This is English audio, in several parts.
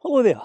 Hello there.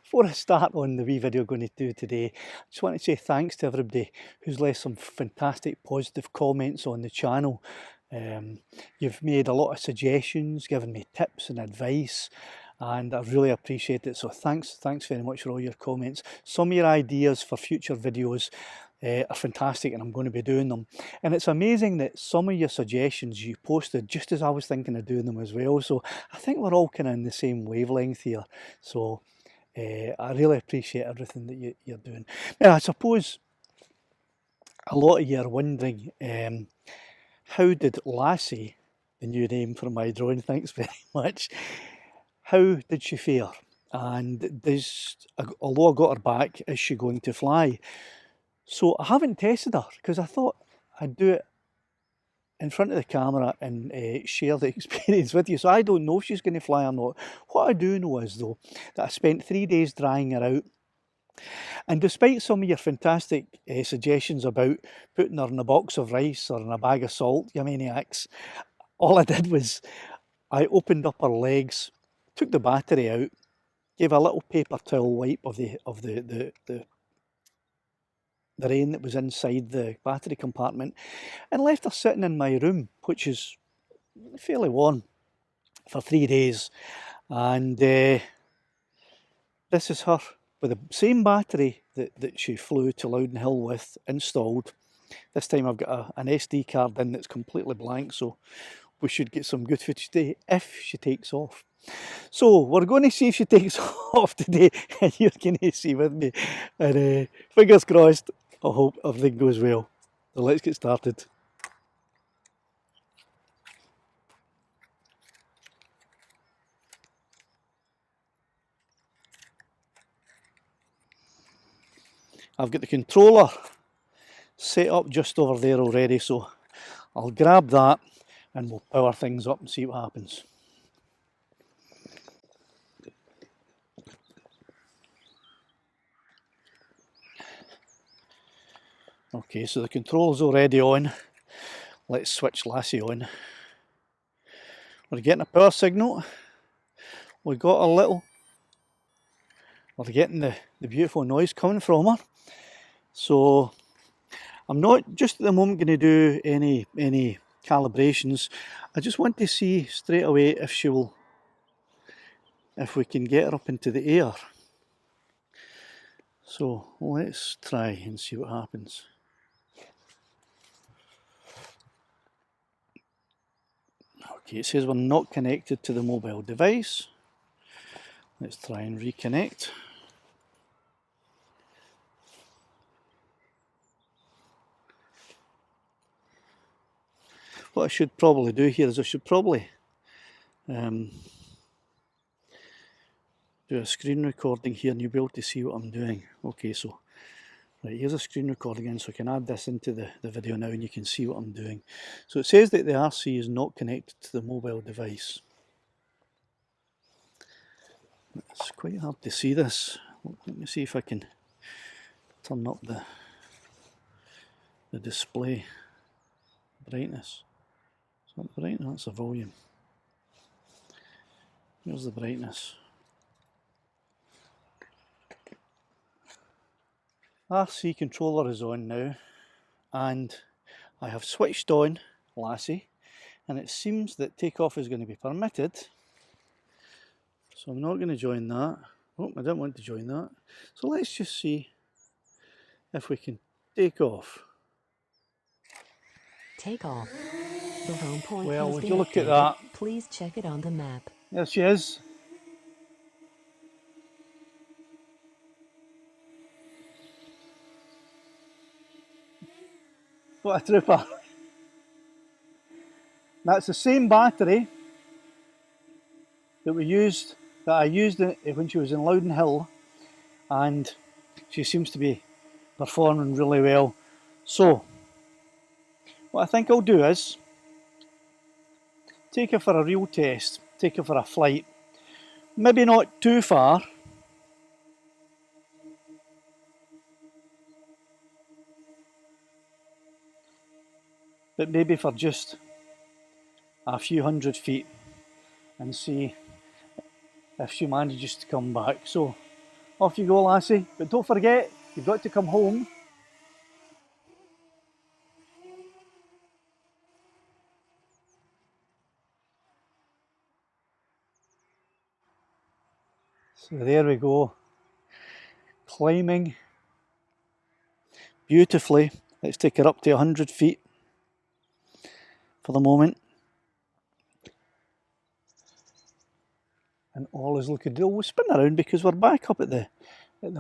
Before I start on the wee video I'm going to do today, I just want to say thanks to everybody who's left some fantastic positive comments on the channel. You've made a lot of suggestions, given me tips and advice, and I really appreciate it. So thanks very much for all your comments. Some of your ideas for future videos are fantastic, and I'm going to be doing them. And it's amazing that some of your suggestions you posted just as I was thinking of doing them as well. So I think we're all kind of in the same wavelength here. So I really appreciate everything that you're doing. Now, I suppose a lot of you are wondering, how did Lassie, the new name for my drone, thanks very much, how did she fare? And although I got her back, is she going to fly? So I haven't tested her because I thought I'd do it in front of the camera and share the experience with you. So I don't know if she's going to fly or not. What I do know is, though, that I spent 3 days drying her out. And despite some of your fantastic suggestions about putting her in a box of rice or in a bag of salt, you maniacs, all I did was I opened up her legs, took the battery out, gave a little paper towel wipe of the rain that was inside the battery compartment, and left her sitting in my room, which is fairly warm, for 3 days. And this is her with the same battery that she flew to Loudon Hill with installed. This time I've got an SD card in that's completely blank, so we should get some good footage today if she takes off. So we're going to see if she takes off today, and you're going to see with me. And fingers crossed, I hope everything goes well. So let's get started. I've got the controller set up just over there already, so I'll grab that and we'll power things up and see what happens. Okay, so the control's already on. Let's switch Lassie on. We're getting a power signal. We're getting the beautiful noise coming from her. So I'm not just at the moment going to do any calibrations. I just want to see straight away if we can get her up into the air. So let's try and see what happens. Okay, it says we're not connected to the mobile device. Let's try and reconnect. What I should probably do here is I should probably do a screen recording here and you'll be able to see what I'm doing. Okay, so right, here's a screen recording in, so I can add this into the video now and you can see what I'm doing. So it says that the RC is not connected to the mobile device. It's quite hard to see this. Let me see if I can turn up the display brightness. Is that the brightness? That's the volume. Here's the brightness. RC controller is on now, and I have switched on Lassie, and it seems that takeoff is going to be permitted. So I'm not going to join that. Oh, I don't want to join that. So let's just see if we can take off. Take off. The home point Well, has would been you look at updated. that? Please check it on the map. There she is. What a trooper. That's the same battery that I used when she was in Loudon Hill, and she seems to be performing really well. So what I think I'll do is take her for a real test, take her for a flight. Maybe not too far, but maybe for just a few hundred feet, and see if she manages to come back. So off you go, lassie, but don't forget, you've got to come home. So there we go, climbing beautifully. Let's take her up to 100 feet for the moment. And all is looking good. We'll spin around because we're back up at the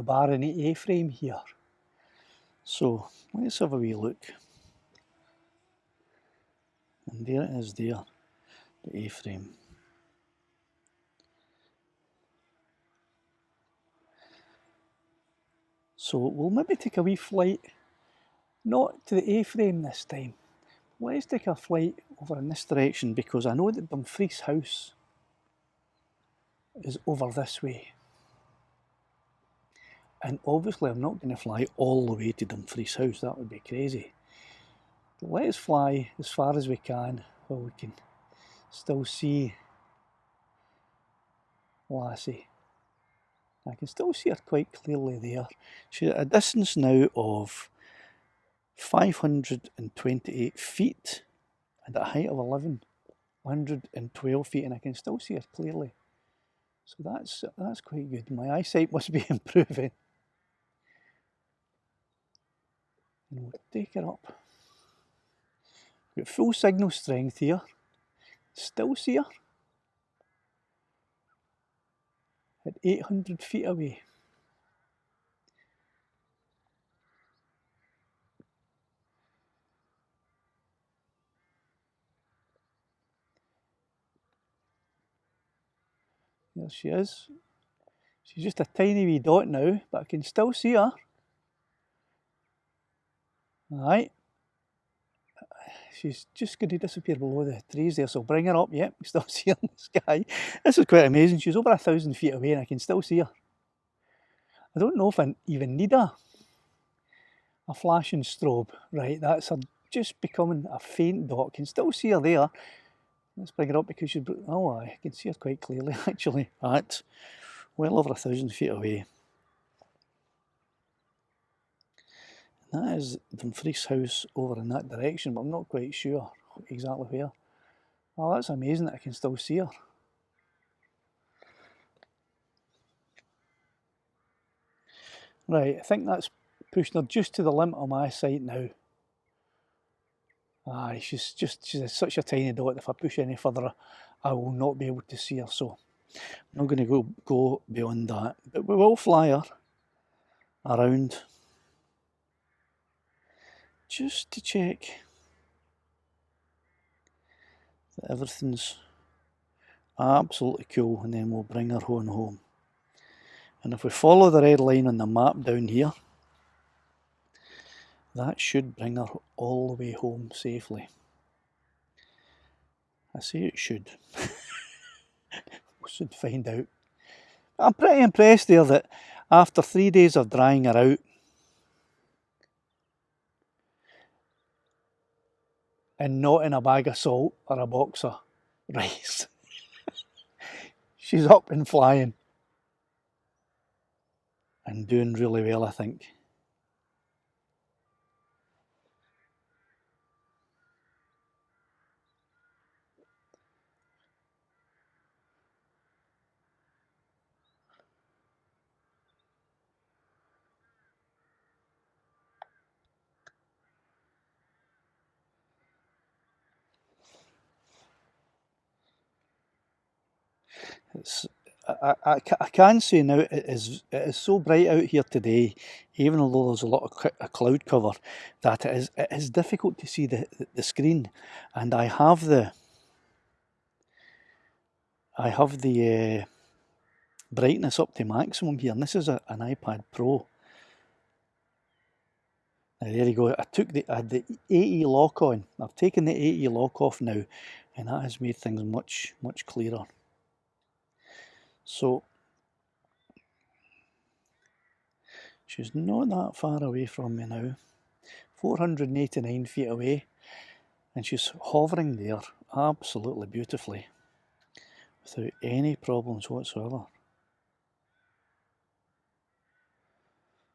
bar in the A-frame here. So let's have a wee look. And there it is there, the A-frame. So we'll maybe take a wee flight, not to the A-frame this time. Let's take a flight over in this direction because I know that Dumfries House is over this way. And obviously I'm not going to fly all the way to Dumfries House, that would be crazy. But let us fly as far as we can while we can still see Lassie. I can still see her quite clearly there. She's at a distance now of 528 feet and at a height of 1112 feet, and I can still see her clearly. So that's quite good. My eyesight must be improving. And we'll take her up. We've got full signal strength here. Still see her at 800 feet away. There she is. She's just a tiny wee dot now, but I can still see her. Aye. She's just going to disappear below the trees there, so I'll bring her up. Yep, you still see her in the sky. This is quite amazing. She's over 1,000 feet away and I can still see her. I don't know if I even need a flashing strobe. Right, that's her just becoming a faint dot. I can still see her there. Let's bring her up because she's... Oh, I can see her quite clearly actually. At well over 1,000 feet away. And that is Dumfries House over in that direction, but I'm not quite sure exactly where. Oh, that's amazing that I can still see her. Right, I think that's pushing her just to the limit of my sight now. Aye, she's such a tiny dot. If I push any further, I will not be able to see her. So I'm not going to go beyond that. But we will fly her around just to check that everything's absolutely cool, and then we'll bring her home. And if we follow the red line on the map down here, that should bring her all the way home safely. I say it should. We should find out. I'm pretty impressed there that after 3 days of drying her out and not in a bag of salt or a box of rice, she's up and flying and doing really well, I think. It's, I can say now it is so bright out here today, even although there's a lot of cloud cover, that it is difficult to see the screen. And I have the brightness up to maximum here, and this is an iPad Pro. Now, there you go. I had the AE lock on. I've taken the AE lock off now, and that has made things much clearer. So she's not that far away from me now, 489 feet away, and she's hovering there absolutely beautifully without any problems whatsoever.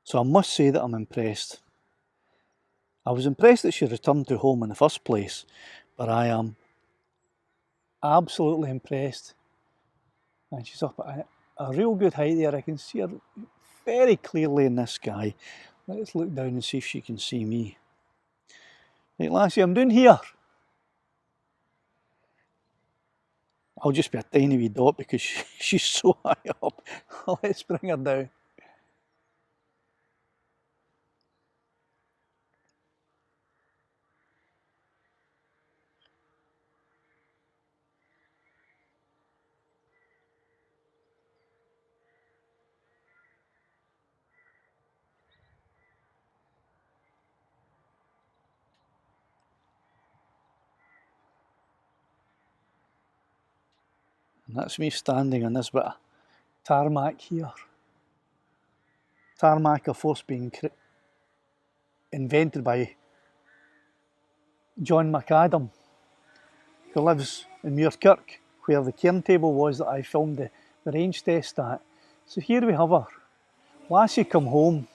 So I must say that I'm impressed. I was impressed that she returned to home in the first place, but I am absolutely impressed. And she's up at a real good height there. I can see her very clearly in this sky. Let's look down and see if she can see me. Right, Lassie, I'm down here. I'll just be a tiny wee dot because she's so high up. Let's bring her down. And that's me standing on this bit of tarmac here. Tarmac, of course, being invented by John McAdam, who lives in Muirkirk, where the cairn table was that I filmed the range test at. So here we have her. Lassie come home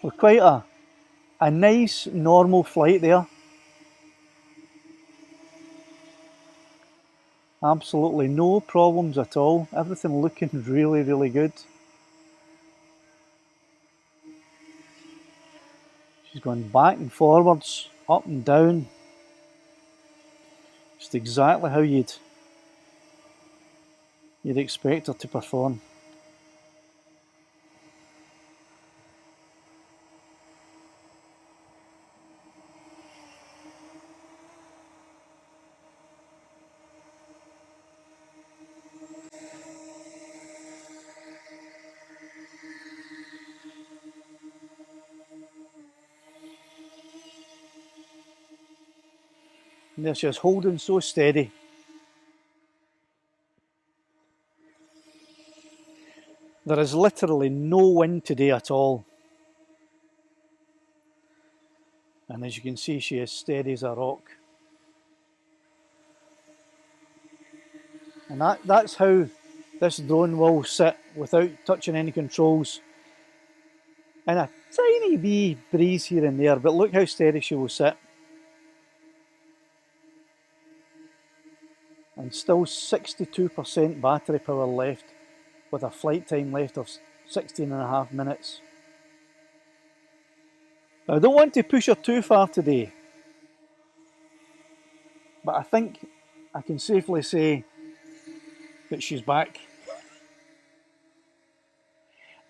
with quite a nice normal flight there. Absolutely no problems at all. Everything looking really, really good. She's going back and forwards, up and down. Just exactly how you'd expect her to perform. And there she is, holding so steady. There is literally no wind today at all. And as you can see, she is steady as a rock. And that's how this drone will sit without touching any controls. And a tiny wee breeze here and there, but look how steady she will sit. And still 62% battery power left, with a flight time left of 16.5 minutes. Now, I don't want to push her too far today, but I think I can safely say that she's back.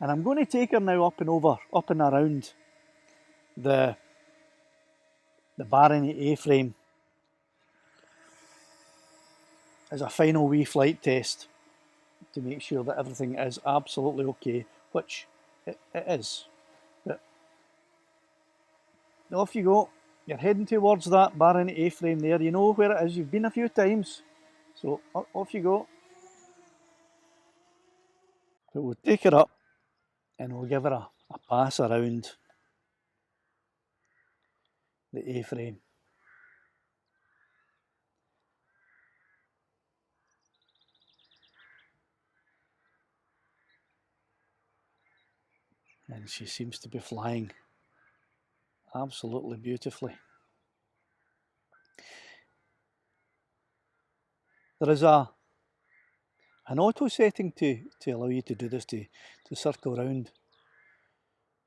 And I'm going to take her now up and over, up and around the Baronet A-frame as a final wee flight test to make sure that everything is absolutely okay, which it is. But off you go. You're heading towards that Baronet A-frame there. You know where it is. You've been a few times. So off you go. But we'll take her up and we'll give her a pass around the A-frame. And she seems to be flying absolutely beautifully. There is an auto setting to allow you to do this, to circle around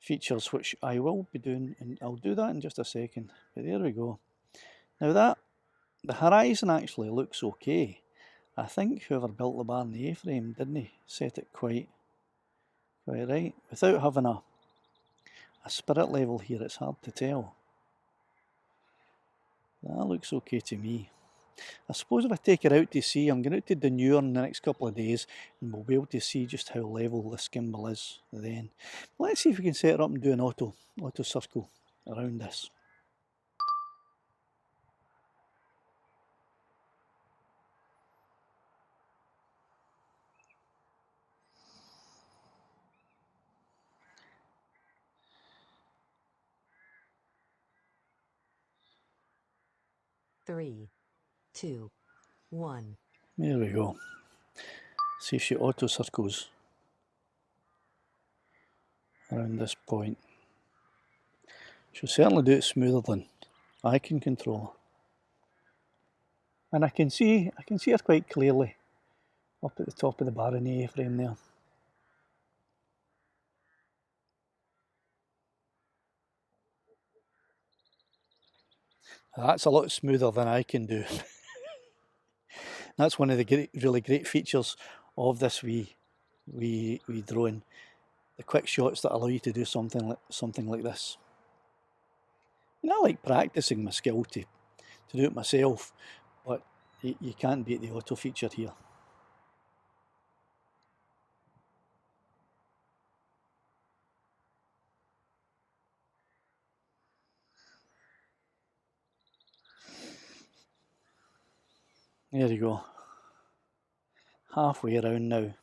features, which I will be doing, and I'll do that in just a second. But there we go. Now the horizon actually looks okay. I think whoever built the bar in the A-frame didn't set it quite right. Without having a spirit level here, it's hard to tell. That looks okay to me. I suppose if I take her out to sea, I'm going out to Dunure in the next couple of days, and we'll be able to see just how level this gimbal is then. Let's see if we can set her up and do an auto circle around this. Three, 2, 1. There we go. See if she auto circles around this point. She'll certainly do it smoother than I can control her. And I can see her quite clearly up at the top of the Baron A-frame there. That's a lot smoother than I can do. That's one of the really great features of this wee drone. The quick shots that allow you to do something like this. And I like practicing my skill to do it myself, but you can't beat the auto feature here. There you go. Halfway around now.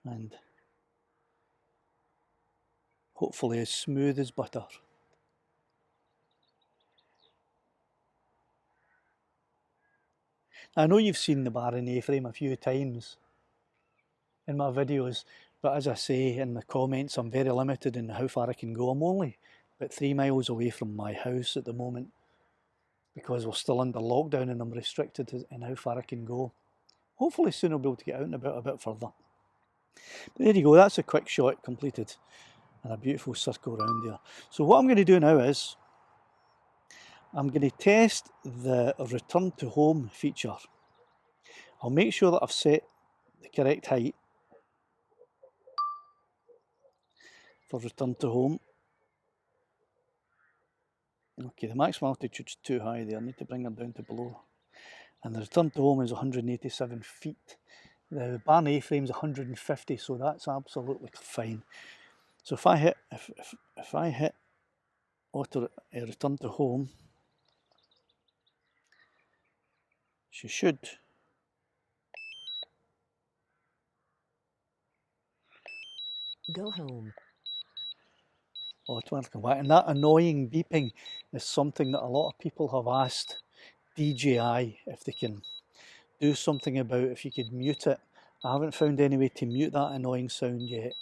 And hopefully as smooth as butter. I know you've seen the Baron A-frame a few times in my videos, but as I say in the comments, I'm very limited in how far I can go. I'm only about 3 miles away from my house at the moment because we're still under lockdown and I'm restricted in how far I can go. Hopefully soon I'll be able to get out and about a bit further. But there you go, that's a quick shot completed and a beautiful circle around there. So what I'm going to do now is I'm going to test the return to home feature. I'll make sure that I've set the correct height for return to home. Okay, the maximum altitude's too high there. I need to bring her down to below. And the return to home is 187 feet. The Baron A-frame's 150, so that's absolutely fine. So if I hit auto return to home, she should Go home. automatically come back. And that annoying beeping is something that a lot of people have asked DJI if they can do something about, if you could mute it. I haven't found any way to mute that annoying sound yet.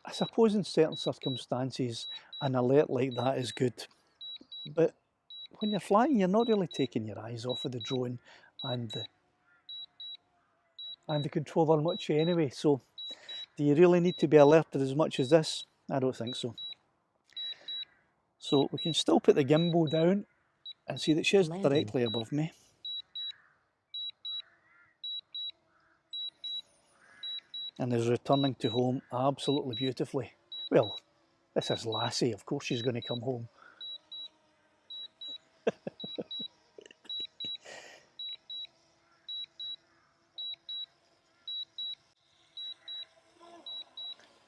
I suppose in certain circumstances an alert like that is good, but when you're flying you're not really taking your eyes off of the drone and the controller much anyway, so do you really need to be alerted as much as this? I don't think so. So we can still put the gimbal down and see that she's directly above me. And is returning to home absolutely beautifully. Well, this is Lassie, of course she's going to come home.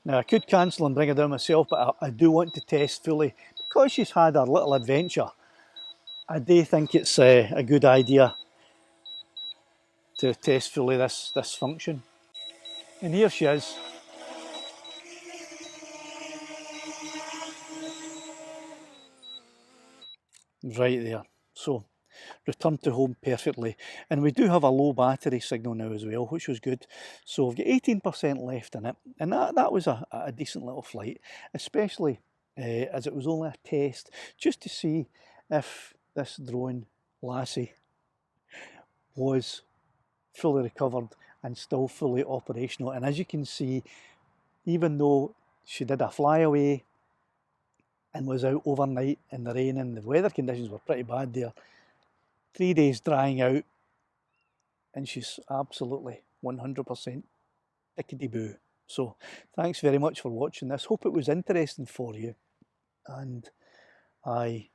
Now I could cancel and bring her down myself, but I do want to test fully. Because she's had her little adventure, I do think it's a good idea to test fully this function. And here she is. Right there. So return to home perfectly. And we do have a low battery signal now as well, which was good. So we've got 18% left in it. And that was a decent little flight, especially as it was only a test, just to see if this drone, Lassie, was fully recovered and still fully operational. And as you can see, even though she did a flyaway and was out overnight in the rain and the weather conditions were pretty bad there, 3 days drying out, and she's absolutely 100% tickety-boo. So thanks very much for watching this. Hope it was interesting for you, and I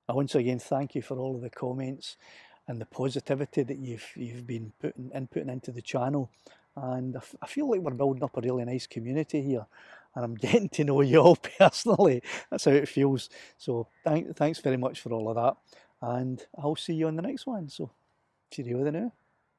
once again thank you for all of the comments and the positivity that you've been putting into the channel. And I feel like we're building up a really nice community here, and I'm getting to know you all personally. That's how it feels. So thanks very much for all of that, and I'll see you on the next one. So cheerio then now.